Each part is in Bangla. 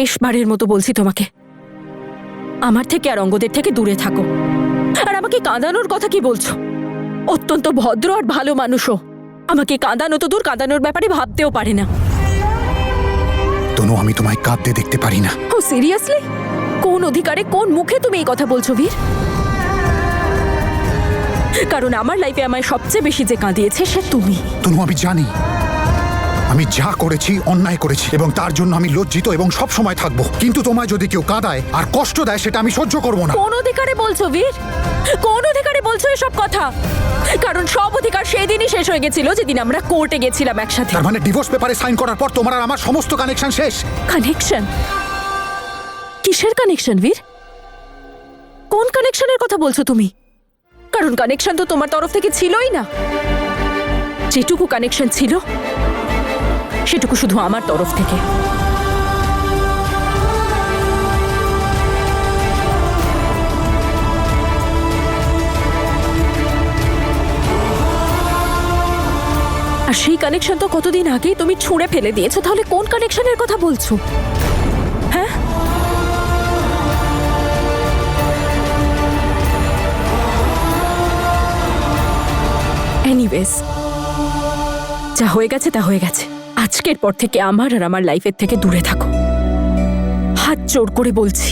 শেষবারের মতো বলছি তোমাকে, আমার থেকে আর অঙ্গদের থেকে দূরে থাকো। আর আমাকে কাঁদানোর কথা কি বলছো? অত্যন্ত ভদ্র আর ভালো মানুষও আমাকে কাঁদানো তো দূর, কাঁদানোর ব্যাপারে ভাবতেও পারে না। তনু, আমি তোমায় কাঁদতে দেখতে পারি না। ও সিরিয়াসলি? কোন অধিকারে, কোন মুখে তুমি এই কথা বলছো বীর? কারণ আমার লাইফে আমায় সবচেয়ে বেশি যে কাঁদিয়েছে সে তুমি। তনু, আমি জানি আমি যা করেছি অন্যায় করেছি এবং তার জন্য আমি লজ্জিত এবং সব সময় থাকবো। কিন্তু তোমায় যদি কেউ কাঁদায় আর কষ্ট দেয় সেটা আমি সহ্য করবো না। কোন অধিকারে বলছো বীর? কোন অধিকারে বলছো এসব কথা? কারণ সব অধিকার সেই দিনই শেষ হয়ে গেছিল যেদিন আমরা কোর্টে গেছিলাম একসাথে। তার মানে ডিভোর্স পেপারে সাইন করার পর তোমার আর আমার সমস্ত কানেকশন শেষ। কানেকশন? কিসের কানেকশন বীর? কোন কানেকশনের কথা বলছো তুমি? কারণ কানেকশন তো তোমার তরফ থেকে ছিলই না। যেটুকু কানেকশন ছিল সেটুকু শুধু আমার তরফ থেকে। আর সেই কানেকশন তো কতদিন আগেই তুমি ছুঁড়ে ফেলে দিয়েছো। তাহলে কোন কানেকশনের কথা বলছো? হ্যাঁ, এনিওয়েজ, যা হয়ে গেছে তা হয়ে গেছে। আজকের পর থেকে আমার আর আমার লাইফের থেকে দূরে থাকো। হাত জোড় করে বলছি।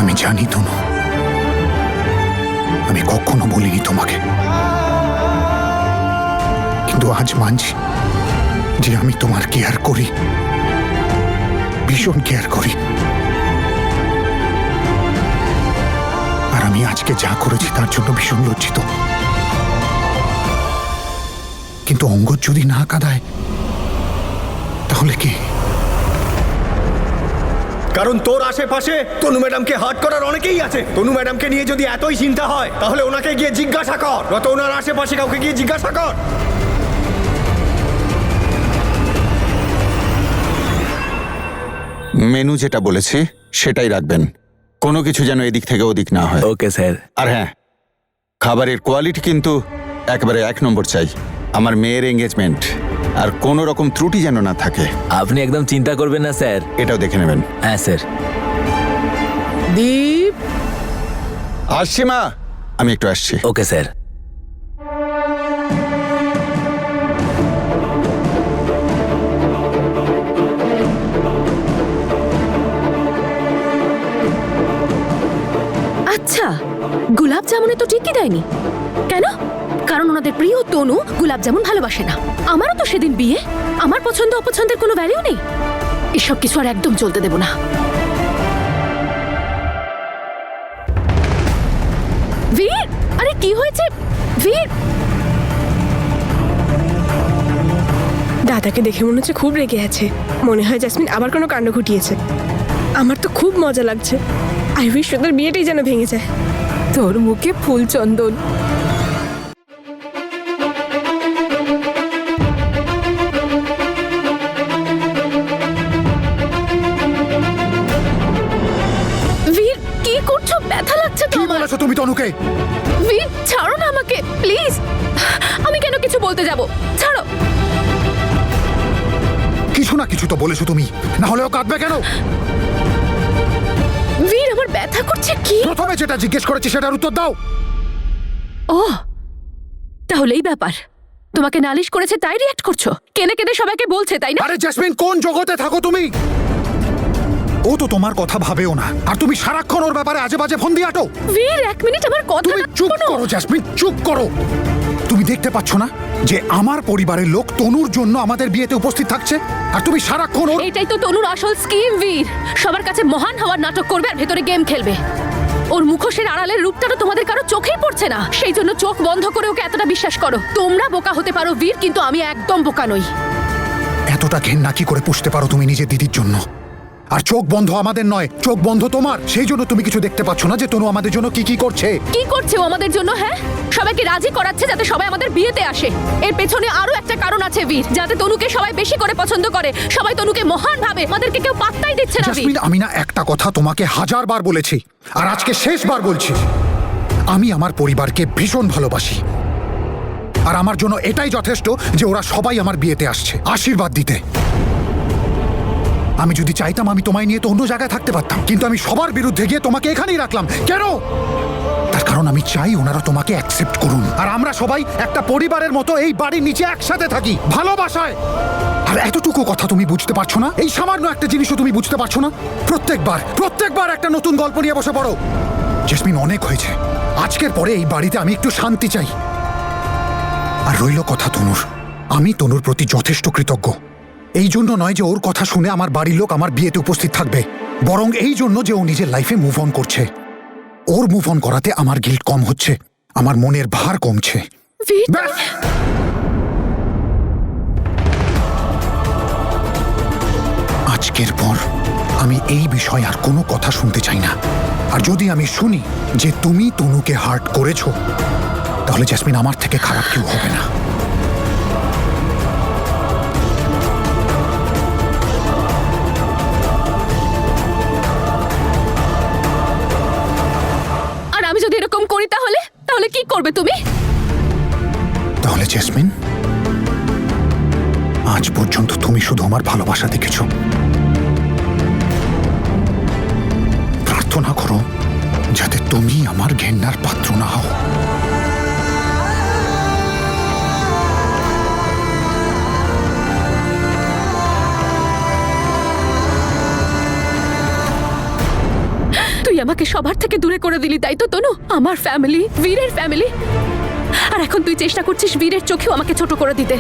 আমি জানি তনু, আমি কখনো বলিনি তোমাকে, কিন্তু আজ মানছি যে আমি তোমার কেয়ার করি, ভীষণ কেয়ার করি। আর আমি আজকে যা করেছি তার জন্য ভীষণ লজ্জিত। কিন্তু অঙ্গদ যদি না কাঁদায় তাহলে কি? কারণ তোর আশেপাশে তনু ম্যাডামকে হার্ট করার অনেকেই আছে। তনু ম্যাডামকে নিয়ে যদি এতই চিন্তা হয় তাহলে ওনাকে গিয়ে জিজ্ঞাসা কর, যত ওনার আশেপাশে কাউকে গিয়ে জিজ্ঞাসা কর। মেনু যেটা বলেছি সেটাই রাখবেন, কোনো কিছু যেন এদিক থেকে ওদিক না হয়। Okay sir. আর হ্যাঁ, খাবারের কোয়ালিটি কিন্তু একেবারে 1 নম্বর চাই। আমার মেয়ের এঙ্গেজমেন্ট, আর কোনো রকম ত্রুটি যেন না থাকে। আপনি একদম চিন্তা করবেন না স্যার। এটাও দেখে নেবেন। হ্যাঁ স্যার। দীপ, আসছি মা, আমি একটু আসছি। Okay sir. আচ্ছা, গোলাপ জামুনে তো ঠিকই দেয়নি কেন? কারণ ওনাদের প্রিয় তনু গোলাপ জামুন ভালোবাসে না। আমারও তো সেদিন বিয়ে, আমার পছন্দ অপছন্দের কোনো ভ্যালিউ নেই। এসব কিছু আর একদম চলতে দেব না। বীর, আরে কি হয়েছে বীর? দাদাকে দেখে মনে হচ্ছে খুব রেগে আছে। মনে হয় জাসমিন আবার কোনো কাণ্ড ঘটিয়েছে। আমার তো খুব মজা লাগছে। আই উইশ ওদের বিয়েটাই যেন ভেঙে যায়। তোর মুখে ফুল চন্দন। বীর, কি করছো? ব্যথা লাগছে তো কি আমার। বলেছো তুমি তনুকে? বীর, ছাড়ো না আমাকে প্লিজ। আমি কেন কিছু বলতে যাব? ছাড়ো। কিছু না কিছু তো বলেছো তুমি, না হলেও কাঁদবে কেন? বীর, আমার ব্যথা করছে। কি? প্রথমে যেটা জিজ্ঞেস করেছি সেটার উত্তর দাও। ও, তাহলে এই ব্যাপার। তোমাকে নালিশ করেছে তাই রিঅ্যাক্ট করছো? কেঁদে কেঁদে সবাইকে বলছে তাই না? আরে জেসমিন, কোন জগতে থাকো তুমি? ও তো তোমার কথা ভাবেও না, আর তুমি সারাক্ষণ ওর ব্যাপারে আজে বাজে ফোন দিয়ে আটো। বীর, এক মিনিট আমার কথা তুমি চুপ করো জ্যাসমিন, চুপ করো। তুমি দেখতে পাচ্ছ না যে আমার পরিবারের লোক তনুর জন্য আমাদের বিয়েতে উপস্থিত থাকছে, আর তুমি সারাক্ষণ ওর... এটাই তো তনুর আসল স্কিম বীর। সবার কাছে মহান হওয়ার নাটক করবে আর ভেতরে গেম খেলবে। ওর মুখোশের আড়ালের রূপটা তো তোমাদের কারো চোখেই পড়ছে না, সেই জন্য চোখ বন্ধ করে ওকে এতটা বিশ্বাস করো। তোমরা বোকা হতে পারো বীর, কিন্তু আমি একদম বোকা নই। এতটা ঘেন্না কি করে পুষতে পারো তুমি নিজের দিদির জন্য? আর চোখ বন্ধ আমাদের নয়, চোখ বন্ধ তোমার। সেই জন্য তুমি কিছু দেখতে পাচ্ছ না যে তনু আমাদের জন্য কি কি করছে। কি করছে ও আমাদের জন্য? হ্যাঁ, সবাইকে রাজি করাচ্ছে যাতে সবাই আমাদের বিয়েতে আসে। এর পেছনে আরো একটা কারণ আছে বীর, যাতে তনুকে সবাই বেশি করে পছন্দ করে, সবাই তনুকে মহান ভাবে। আমাদেরকে কেউ পাত্তাই দিচ্ছে না বীর। জাসমিন, আমি না একটা কথা তোমাকে 1000 বার বলেছি, আর আজকে শেষবার বলছি। আমি আমার পরিবারকে ভীষণ ভালোবাসি, আর আমার জন্য এটাই যথেষ্ট যে ওরা সবাই আমার বিয়েতে আসছে আশীর্বাদ দিতে। আমি যদি চাইতাম আমি তোমায় নিয়ে তো অন্য জায়গায় থাকতে পারতাম, কিন্তু আমি সবার বিরুদ্ধে গিয়ে তোমাকে এখানেই রাখলাম। কেন? তার কারণ আমি চাই ওনারা তোমাকে অ্যাকসেপ্ট করুন, আর আমরা সবাই একটা পরিবারের মতো এই বাড়ির নিচে একসাথে থাকি ভালোবাসায়। আর এতটুকু কথা তুমি বুঝতে পারছো না? এই সামান্য একটা জিনিসও তুমি বুঝতে পারছো না? প্রত্যেকবার একটা নতুন গল্প নিয়ে বসে পড়ো। জেসমিন, অনেক হয়েছে। আজকের পরে এই বাড়িতে আমি একটু শান্তি চাই। আর রইল কথা তনুর, আমি তনুর প্রতি যথেষ্ট কৃতজ্ঞ। এই জন্য নয় যে ওর কথা শুনে আমার বাড়ির লোক আমার বিয়েতে উপস্থিত থাকবে, বরং এই জন্য যে ও নিজের লাইফে মুভ অন করছে। ওর মুভ অন করাতে আমার গিল্ট কম হচ্ছে, আমার মনের ভার কমছে। ব্যাস। আজকের পর আমি এই বিষয়ে আর কোনো কথা শুনতে চাই না। আর যদি আমি শুনি যে তুমি তনুকে হার্ট করেছো, তাহলে জেসমিন আমার থেকে খারাপ কেউ হবে না। আর আমি যদি এরকম করি তাহলে তাহলে কি করবে তুমি? তাহলে জেসমিন, আজ পর্যন্ত তুমি শুধু আমার ভালোবাসা দেখেছো। প্রার্থনা করো যাতে তুমি আমার ঘেন্নার পাত্র না হও। তুই আমাকে সবার থেকে দূরে করে দিলি, তাই তো তনু? আমার ফ্যামিলি, বীরের ফ্যামিলি। আর এখন তুই চেষ্টা করছিস বীরের চোখেও আমাকে ছোট করে দিতে।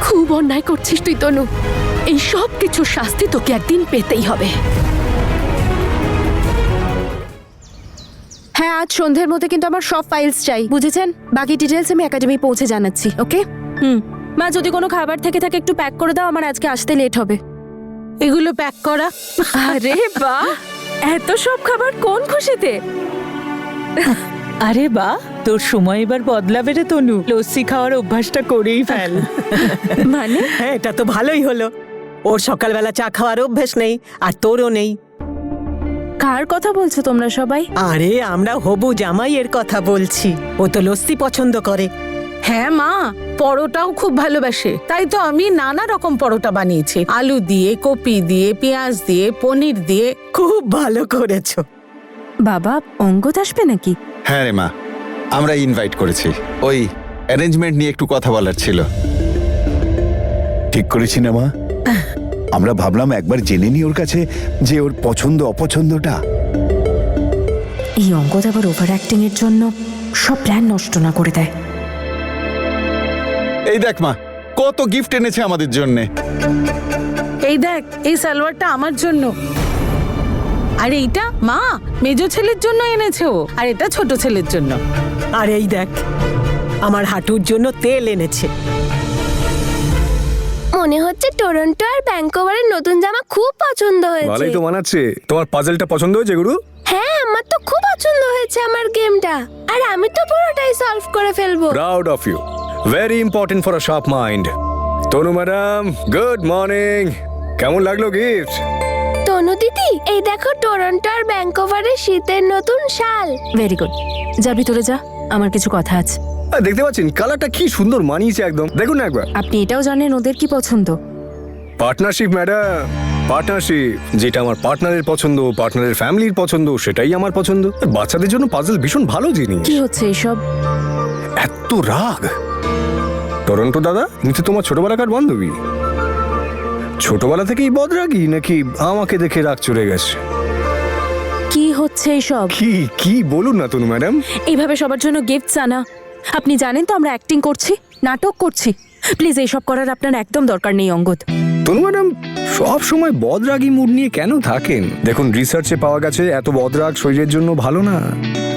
খুব অন্যায় করছিস তুই তনু। এই সব কিছুর শাস্তি তোকে একদিন পেতেই হবে। হ্যাঁ, আজ সন্ধ্যের মধ্যে কিন্তু আমার সব ফাইলস চাই, বুঝেছেন? বাকি ডিটেলস আমি একাডেমি পৌঁছে জানাচ্ছি, ওকে? মা, যদি কোনো খাবার থেকে থাকে একটু প্যাক করে দাও, আমার আজকে আসতে লেট হবে। এগুলো প্যাক করা। আরে বাহ, এত সব খাবার কোন খুশিতে? আরে বাহ, তোর সময় এবার বদলাবে রে তনু। লস্যি খাওয়ার অভ্যাসটা করেই ফেল। মানে? হ্যাঁ, এটা তো ভালোই হলো। ওর সকালবেলা চা খাওয়ার অভ্যেস নেই, আর তোরও নেই। কার কথা বলছো তোমরা সবাই? আরে আমরা হবু জামাইয়ের কথা বলছি। ও তো লস্যি পছন্দ করে। হ্যাঁ মা, পরোটাও খুব ভালোবাসে, তাই তো আমি নানা রকম পরোটা বানিয়েছি। আলু দিয়ে, কপি দিয়ে, পেঁয়াজ দিয়ে, পনির দিয়ে। খুব ভালো করেছো। বাবা, অঙ্গদ আসবে নাকি? হ্যাঁ রে মা, আমরা ইনভাইট করেছি। ওই অ্যারেঞ্জমেন্ট নিয়ে একটু কথা বলার ছিল। ঠিক করেছি না মা? আমরা ভাবলাম একবার জেনে নি ওর কাছে যে ওর পছন্দ অপছন্দটা। এই অঙ্গদ আবার ওভার অ্যাক্টিং এর জন্য সব প্ল্যান নষ্ট না করে দেয়। এই দেখ মা, কত গিফট এনেছে আমাদের জন্যে। এই দেখ, এই সালোয়ারটা আমার জন্য। আর এইটা মা মেজো ছেলের জন্য এনেছে ও, আর এটা ছোট ছেলের জন্য। আর এই দেখ, আমার হাঁটুর জন্য তেল এনেছে। মনে হচ্ছে টরন্টো আর ভ্যাঙ্কুভারের নতুন জামা খুব পছন্দ হয়েছে। ভালোই তো মানাচ্ছে। তোমার পাজলটা পছন্দ হয়েছে গুরু? হ্যাঁ, আমার তো খুব পছন্দ হয়েছে আমার গেমটা, আর আমি তো পুরোটাই সলভ করে ফেলবো। Proud of you. Very important for a sharp mind. Tanu madam, good morning. কেমন লাগলো গিফট? তনু দিদি, এই দেখো টরন্টো আর ভ্যাঙ্কুভারের শীতের নতুন শাল। ভেরি গুড, যা ভিতরে যা, আমার কিছু কথা আছে। দেখতে পাচ্ছেন কালারটা কি সুন্দর মানিয়েছে একদম। দেখুন না একবার। আপনি এটাও জানেন ওদের কি পছন্দ? Partnership madam, partnership. যেটা আমার পার্টনারের পছন্দ, পার্টনারের ফ্যামিলির পছন্দ, সেটাই আমার পছন্দ। বাচ্চাদের জন্য পাজল ভীষণ ভালো জিনিস। কি হচ্ছে এসব? এত রাগ। টরন্টো দাদা, ইনি তো তোমার ছোটবেলাকার বান্ধবী। ছোটবেলা থেকেই বদরাগী নাকি আমাকে দেখে রাগ চড়ে গেছে? কি হচ্ছে এইসব? কি কি বলুন না তনু ম্যাডাম। এইভাবে সবার জন্য গিফটস আনা, আপনি জানেন তো আমরা অ্যাক্টিং করছি, নাটক করছি। প্লিজ এইসব করার আপনার একদম দরকার নেই অঙ্গদ। তনু ম্যাডাম সব সময় বদরাগী মুড নিয়ে কেন থাকেন? দেখুন রিসার্চে পাওয়া গেছে এত বদরাগ শরীরের জন্য ভালো না।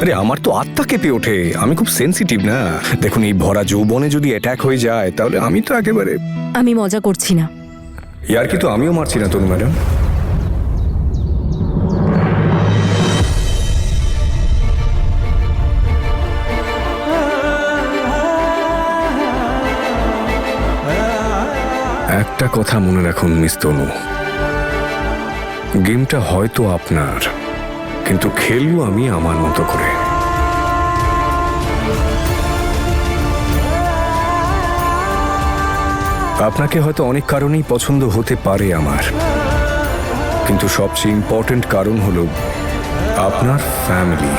আরে আমার তো আত্মা কেঁপে ওঠে, আমি খুব সেনসিটিভ না। দেখুন এই ভরা যৌবনে যদি অ্যাটাক হয়ে যায় তাহলে আমি তো একেবারে। আমি মজা করছি না। ইয়ার কি তো আমিও মারছি না তনু ম্যাডাম। একটা কথা মনে রাখুন মিস তনু, গেমটা হয়তো আপনার, কিন্তু খেলবো আমি আমার মতো করে। আপনাকে হয়তো অনেক কারণেই পছন্দ হতে পারে আমার, কিন্তু সবচেয়ে ইম্পর্টেন্ট কারণ হলো আপনার ফ্যামিলি।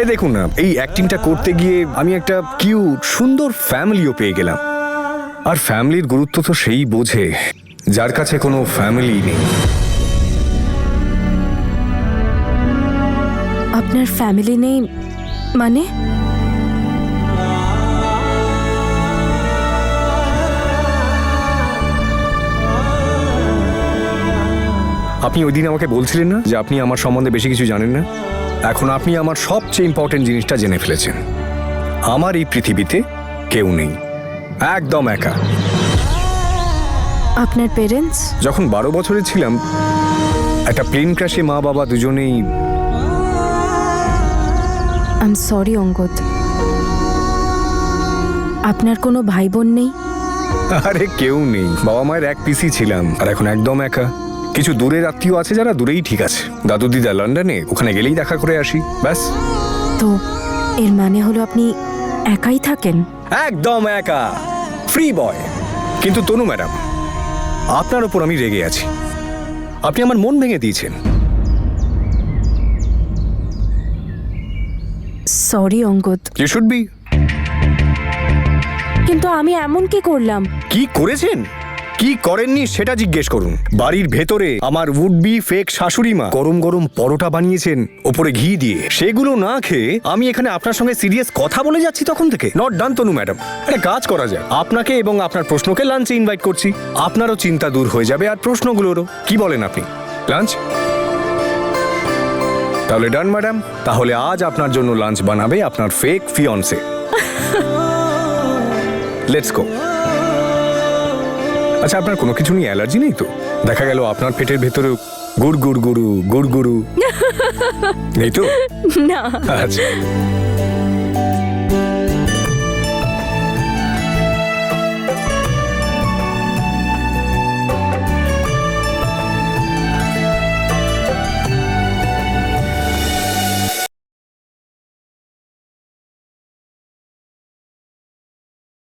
এই দেখুন না, এই অ্যাক্টিংটা করতে গিয়ে আমি একটা কিউট সুন্দর ফ্যামিলিও পেয়ে গেলাম। আর ফ্যামিলির গুরুত্ব তো সেই বোঝে যার কাছে কোনো ফ্যামিলি নেই। আপনার ফ্যামিলি নেই মানে? আপনি ওই দিন আমাকে বলছিলেন না যে আপনি আমার সম্বন্ধে বেশি কিছু জানেন না? এখন আপনি আমার সবচেয়ে ইম্পর্টেন্ট জিনিসটা জেনে ফেলেছেন। আমার এই পৃথিবীতে কেউ নেই, একদম একা। আপনার পেরেন্টস? যখন 12 বছরের ছিলাম একটা প্লেন ক্র্যাশে মা বাবা দুজনেই। I am sorry Angad. আপনার কোনো ভাই বোন নেই? আরে কেউ নেই, বাবা মায়ের এক পিসি ছিলাম আর এখন একদম একা। কিছু দূরের আত্মীয় আছে যারা দূরেই ঠিক আছে, দাদু দিদা লন্ডনে, ওখানে গেলেই দেখা করে আসি ব্যাস। তো এর মানে হলো আপনি একাই থাকেন? একদম একা, ফ্রি বয়। কিন্তু তনু ম্যাডাম আপনার ওপর আমি রেগে আছি, আপনি আমার মন ভেঙে দিয়েছেন। Sorry Angad. You should be. কিন্তু আমি এমন কি করলাম? কি করেছেন কি করেননি সেটা জিজ্ঞেস করুন। বাড়ির ভেতরে আমার উড বি ফেক শাশুড়ি মা গরম গরম পরোটা বানিয়েছেন ওপরে ঘি দিয়ে, সেগুলো না খেয়ে আমি এখানে আপনার সঙ্গে সিরিয়াস কথা বলে যাচ্ছি তখন থেকে। নট ডান তনু ম্যাডাম, একটা কাজ করা যায়, আপনাকে এবং আপনার প্রশ্নকে লাঞ্চে ইনভাইট করছি। আপনারও চিন্তা দূর হয়ে যাবে আর প্রশ্নগুলোরও। কি বলেন আপনি? লাঞ্চ তাহলে ডান ম্যাডাম। তাহলে আজ আপনার জন্য লাঞ্চ বানাবে আপনার ফেক ফিয়ন্সে। Let's go. আচ্ছা আপনার কোনো কিছু নিয়ে অ্যালার্জি নেই তো? দেখা গেল আপনার পেটের ভেতরেও গুড় গুড় গুরু গুড় গুরু নেই তো? না। আচ্ছা